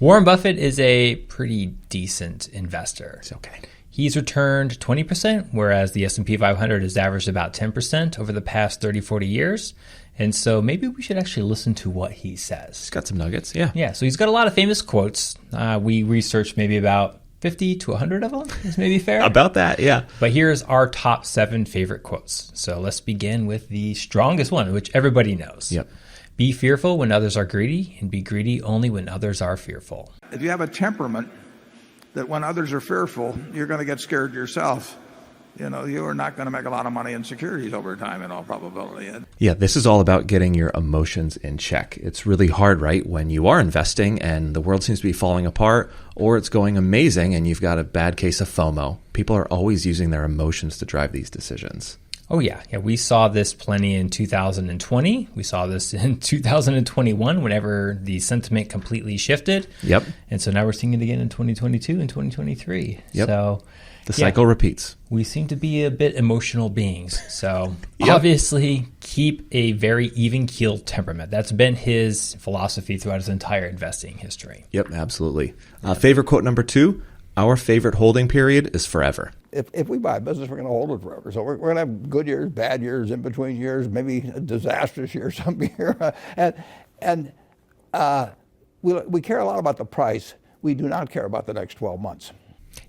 Warren Buffett is a pretty decent investor. It's okay. He's returned 20%, whereas the S&P 500 has averaged about 10% over the past 30, 40 years. And so maybe we should actually listen to what he says. He's got some nuggets, yeah. Yeah, so he's got a lot of famous quotes. We researched maybe about 50 to 100 of them, is maybe fair. About that, yeah. But here's our top 7 favorite quotes. So let's begin with the strongest one, which everybody knows. Yep. Be fearful when others are greedy, and be greedy only when others are fearful. If you have a temperament that when others are fearful, you're going to get scared yourself, you are not going to make a lot of money in securities over time in all probability. Yeah, this is all about getting your emotions in check. It's really hard, right, when you are investing and the world seems to be falling apart, or it's going amazing and you've got a bad case of FOMO. People are always using their emotions to drive these decisions. Oh, yeah. We saw this plenty in 2020. We saw this in 2021 whenever the sentiment completely shifted. Yep. And so now we're seeing it again in 2022 and 2023. Yep. So the cycle repeats. We seem to be a bit emotional beings. So Yep. Obviously keep a very even-keeled temperament. That's been his philosophy throughout his entire investing history. Yep, absolutely. Favorite quote number 2, our favorite holding period is forever. If we buy a business, we're going to hold it forever. So we're going to have good years, bad years, in between years, maybe a disastrous year some year. We care a lot about the price. We do not care about the next 12 months.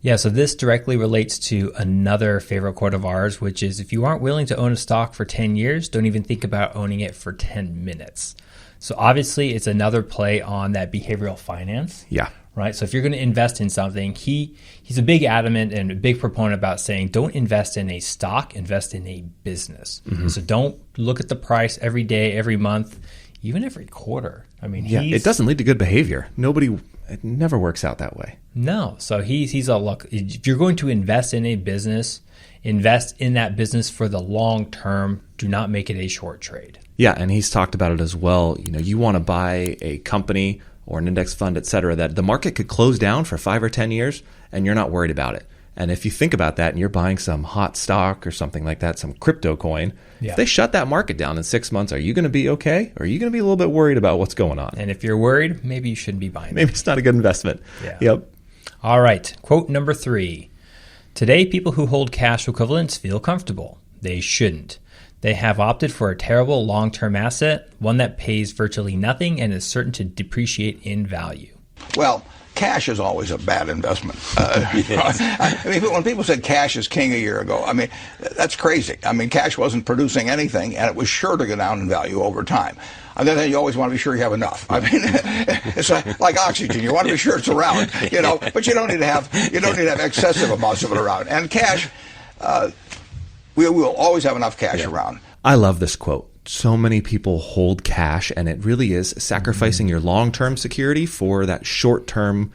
Yeah, so this directly relates to another favorite quote of ours, which is if you aren't willing to own a stock for 10 years, don't even think about owning it for 10 minutes. So obviously it's another play on that behavioral finance. Yeah. Right. So if you're going to invest in something, he's a big adamant and a big proponent about saying don't invest in a stock, invest in a business. Mm-hmm. So don't look at the price every day, every month, even every quarter. I mean, it doesn't lead to good behavior. It never works out that way. No. So he's a look. If you're going to invest in a business, invest in that business for the long term. Do not make it a short trade. Yeah, and he's talked about it as well. You want to buy a company or an index fund, et cetera, that the market could close down for 5 or 10 years and you're not worried about it. And if you think about that and you're buying some hot stock or something like that, some crypto coin, if they shut that market down in 6 months, are you going to be okay? Or are you going to be a little bit worried about what's going on? And if you're worried, maybe you shouldn't be buying Maybe it's not a good investment. Yeah. Yep. All right. Quote number 3. Today, people who hold cash equivalents feel comfortable. They shouldn't. They have opted for a terrible long-term asset, one that pays virtually nothing and is certain to depreciate in value. Well, cash is always a bad investment. I mean, when people said cash is king a year ago, I mean, that's crazy. I mean, cash wasn't producing anything, and it was sure to go down in value over time. On the other hand, you always want to be sure you have enough. I mean, it's like oxygen. You want to be sure it's around, but you don't need to have excessive amounts of it around. And cash, we will always have enough cash around. I love this quote. So many people hold cash, and it really is sacrificing your long-term security for that short-term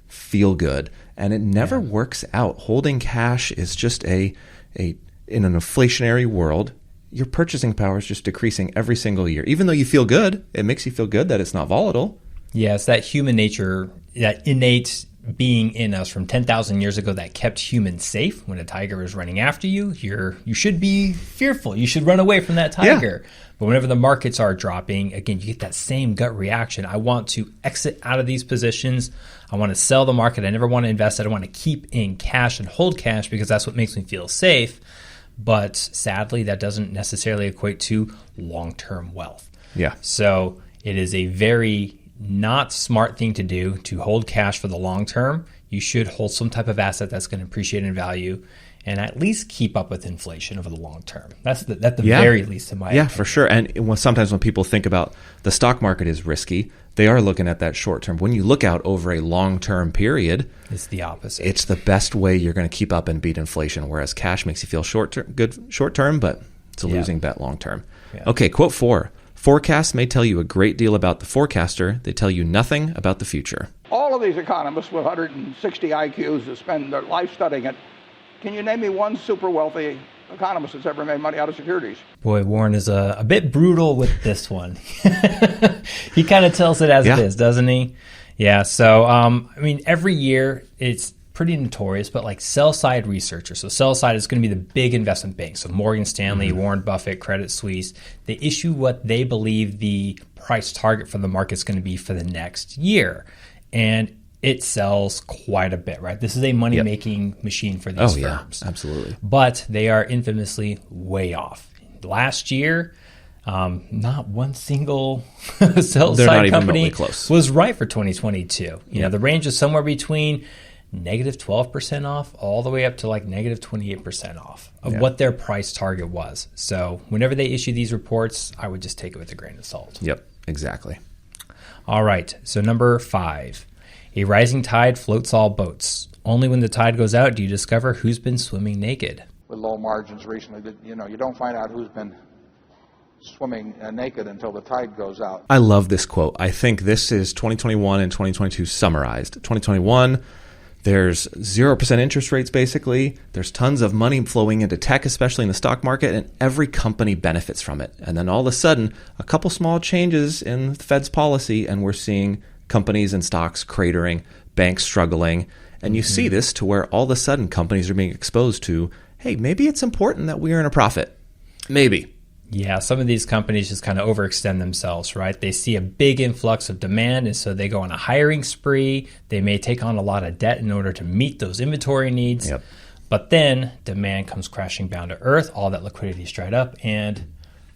feel-good. And it never works out. Holding cash is just in an inflationary world, your purchasing power is just decreasing every single year. Even though you feel good, it makes you feel good that it's not volatile. Yeah, it's that human nature, that innate being in us from 10,000 years ago that kept humans safe. When a tiger is running after you, you should be fearful. You should run away from that tiger. Yeah. But whenever the markets are dropping, again, you get that same gut reaction. I want to exit out of these positions. I want to sell the market. I never want to invest. I want to keep in cash and hold cash because that's what makes me feel safe. But sadly, that doesn't necessarily equate to long-term wealth. Yeah. So it is a very not smart thing to do to hold cash for the long term. You should hold some type of asset that's going to appreciate in value and at least keep up with inflation over the long term. That's the very least in my opinion. Yeah, for sure. And sometimes when people think about the stock market is risky, they are looking at that short term. When you look out over a long-term period, it's the opposite. It's the best way you're going to keep up and beat inflation, whereas cash makes you feel good short term, but it's a losing bet long term. Yeah. Okay, quote 4. Forecasts may tell you a great deal about the forecaster. They tell you nothing about the future. All of these economists with 160 IQs that spend their life studying it, can you name me one super wealthy economist that's ever made money out of securities? Boy, Warren is a bit brutal with this one. He kind of tells it as it is, doesn't he? Yeah, so, every year it's pretty notorious, but like sell-side researchers. So sell-side is going to be the big investment banks. So Morgan Stanley, Warren Buffett, Credit Suisse, they issue what they believe the price target for the market is going to be for the next year. and it sells quite a bit, right? This is a money-making machine for these firms. Yeah, absolutely. But they are infamously way off. Last year, not one single sell-side company was right for 2022. You know, the range is somewhere between negative 12% off all the way up to like negative 28% off of what their price target was. So whenever they issue these reports, I would just take it with a grain of salt. Yep, exactly. All right, so number 5. A rising tide floats all boats. Only when the tide goes out do you discover who's been swimming naked. With low margins recently, you know, you don't find out who's been swimming naked until the tide goes out. I love this quote. I think this is 2021 and 2022 summarized. 2021, there's 0% interest rates basically. There's tons of money flowing into tech, especially in the stock market, and every company benefits from it. And then all of a sudden, a couple small changes in the Fed's policy, and we're seeing companies and stocks cratering, banks struggling. And you see this to where all of a sudden companies are being exposed to, hey, maybe it's important that we earn a profit. Maybe. Yeah, some of these companies just kind of overextend themselves, right? They see a big influx of demand, and so they go on a hiring spree. They may take on a lot of debt in order to meet those inventory needs. Yep. But then demand comes crashing down to earth. All that liquidity is dried up, and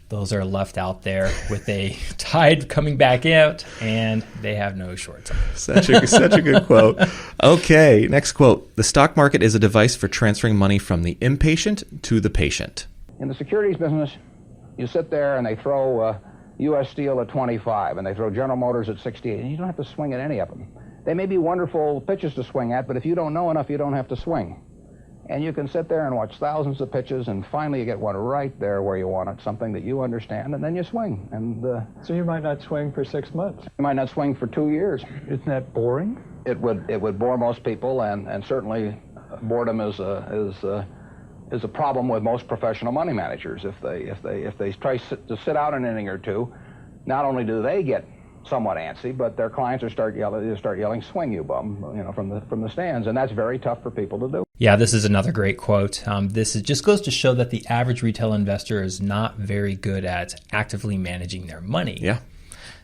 those are left out there with a tide coming back out, and they have no shorts on. Such a good quote. Okay, next quote. The stock market is a device for transferring money from the impatient to the patient. In the securities business, you sit there and they throw U.S. Steel at 25, and they throw General Motors at 68, and you don't have to swing at any of them. They may be wonderful pitches to swing at, but if you don't know enough, you don't have to swing. And you can sit there and watch thousands of pitches, and finally you get one right there where you want it, something that you understand, and then you swing. And so you might not swing for 6 months. You might not swing for 2 years. Isn't that boring? It would bore most people, and certainly boredom is a problem with most professional money managers. If they try to sit out an inning or two, not only do they get somewhat antsy, but their clients will start yelling, "Swing, you bum!" You know, from the stands, and that's very tough for people to do. Yeah, this is another great quote. Just goes to show that the average retail investor is not very good at actively managing their money. Yeah.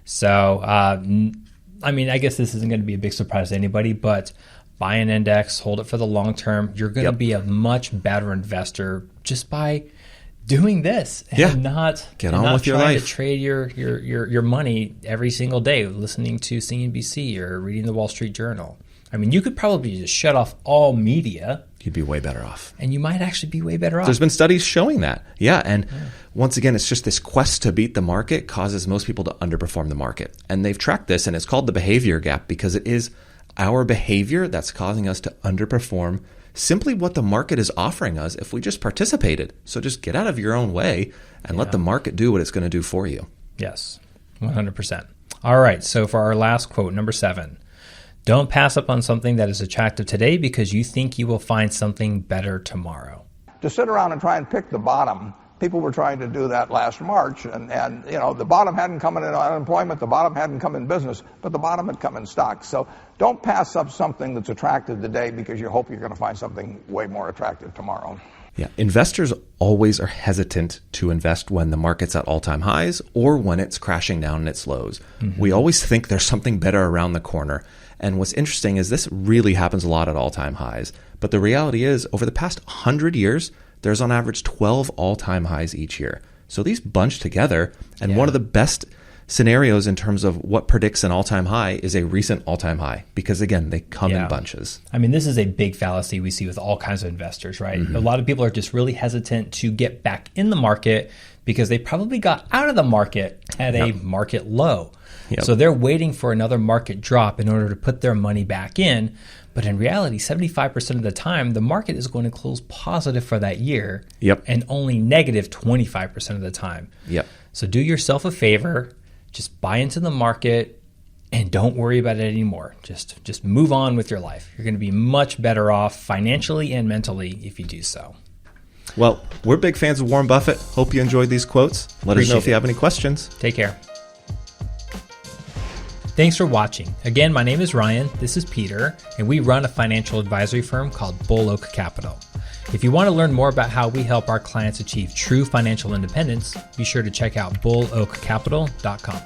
So, I mean, I guess this isn't going to be a big surprise to anybody, but buy an index, hold it for the long term. You're going to be a much better investor just by doing this and not get on with your trying life. To trade your money every single day, listening to CNBC or reading the Wall Street Journal. I mean, you could probably just shut off all media. You'd be way better off. And you might actually be way better off. There's been studies showing that. Yeah. And once again, it's just this quest to beat the market causes most people to underperform the market. And they've tracked this, and it's called the behavior gap because it is our behavior that's causing us to underperform simply what the market is offering us if we just participated. So just get out of your own way and let the market do what it's going to do for you. Yes, 100%. All right. So for our last quote, number 7. Don't pass up on something that is attractive today because you think you will find something better tomorrow. To sit around and try and pick the bottom, people were trying to do that last March, and you know, the bottom hadn't come in unemployment, the bottom hadn't come in business, but the bottom had come in stocks. So don't pass up something that's attractive today because you hope you're going to find something way more attractive tomorrow. Yeah, investors always are hesitant to invest when the market's at all-time highs or when it's crashing down in its lows. Mm-hmm. We always think there's something better around the corner. And what's interesting is this really happens a lot at all-time highs. But the reality is, over the past 100 years, there's on average 12 all-time highs each year. So these bunch together, and one of the best scenarios in terms of what predicts an all-time high is a recent all-time high. Because again, they come in bunches. I mean, this is a big fallacy we see with all kinds of investors, right? Mm-hmm. A lot of people are just really hesitant to get back in the market because they probably got out of the market at a market low. Yep. So they're waiting for another market drop in order to put their money back in. But in reality, 75% of the time, the market is going to close positive for that year and only negative 25% of the time. Yep. So do yourself a favor, just buy into the market and don't worry about it anymore. Just move on with your life. You're going to be much better off financially and mentally if you do so. Well, we're big fans of Warren Buffett. Hope you enjoyed these quotes. Let us know if you have any questions. Take care. Thanks for watching. Again, my name is Ryan, this is Peter, and we run a financial advisory firm called Bull Oak Capital. If you want to learn more about how we help our clients achieve true financial independence, be sure to check out bulloakcapital.com.